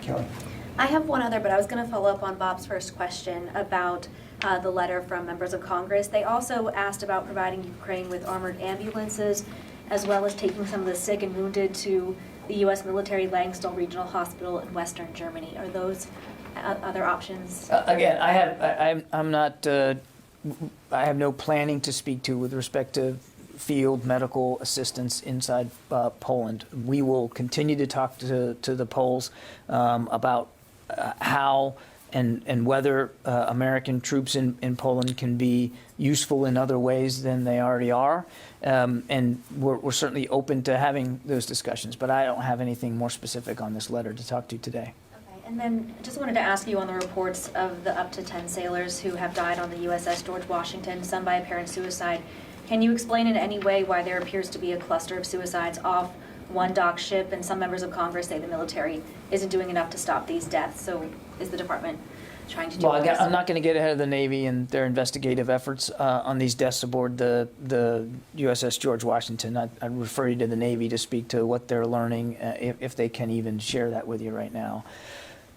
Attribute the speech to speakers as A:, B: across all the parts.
A: Kelly.
B: I have one other, but I was going to follow up on Bob's first question about the letter from members of Congress. They also asked about providing Ukraine with armored ambulances, as well as taking some of the sick and wounded to the U.S. military Langsdal Regional Hospital in Western Germany. Are those other options?
C: Again, I'm not. I have no planning to speak to with respect to field medical assistance inside Poland. We will continue to talk to the Poles about how and whether American troops in Poland can be useful in other ways than they already are. And we're certainly open to having those discussions, but I don't have anything more specific on this letter to talk to today.
B: Okay, and then just wanted to ask you on the reports of the up to 10 sailors who have died on the USS George Washington, some by apparent suicide. Can you explain in any way why there appears to be a cluster of suicides off one dock ship, and some members of Congress say the military isn't doing enough to stop these deaths? So is the department trying to do
C: Well, I'm not going to get ahead of the Navy and their investigative efforts on these deaths aboard the USS George Washington. I'd refer you to the Navy to speak to what they're learning, if they can even share that with you right now.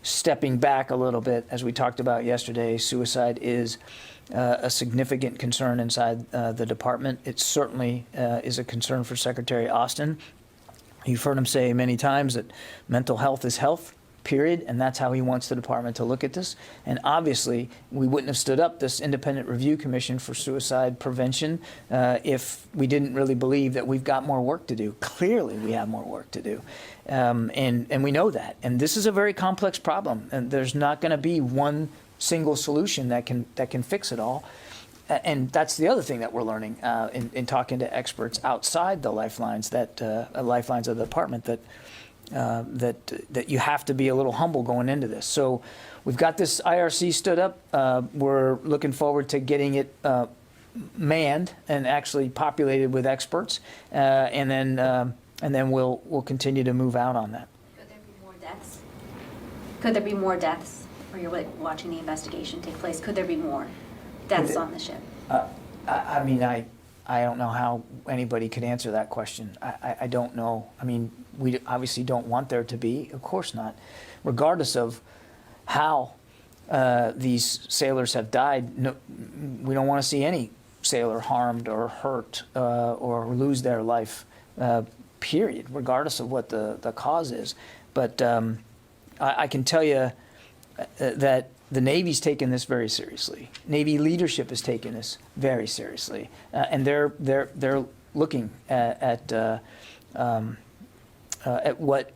C: Stepping back a little bit, as we talked about yesterday, suicide is a significant concern inside the department. It certainly is a concern for Secretary Austin. You've heard him say many times that mental health is health, period, and that's how he wants the department to look at this. And obviously, we wouldn't have stood up this independent review commission for suicide prevention if we didn't really believe that we've got more work to do. Clearly, we have more work to do, and we know that. And this is a very complex problem, and there's not going to be one single solution that can fix it all. And that's the other thing that we're learning in talking to experts outside the lifelines lifelines of the department, that you have to be a little humble going into this. So we've got this IRC stood up. We're looking forward to getting it manned and actually populated with experts, and then we'll continue to move out on that.
B: Could there be more deaths? Could there be more deaths? Or you're watching the investigation take place? Could there be more deaths on the ship?
C: I mean, I don't know how anybody could answer that question. I don't know. I mean, we obviously don't want there to be. Of course not. Regardless of how these sailors have died, no, we don't want to see any sailor harmed or hurt or lose their life, period, regardless of what the cause is. But I can tell you that the Navy's taken this very seriously. Navy leadership has taken this very seriously, and they're looking at what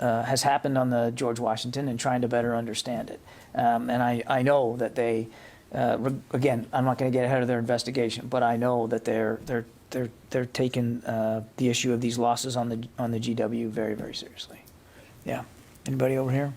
C: has happened on the George Washington and trying to better understand it. And I know that they, again, I'm not going to get ahead of their investigation, but I know that they're taking the issue of these losses on the GW very, very seriously. Yeah. Anybody over here?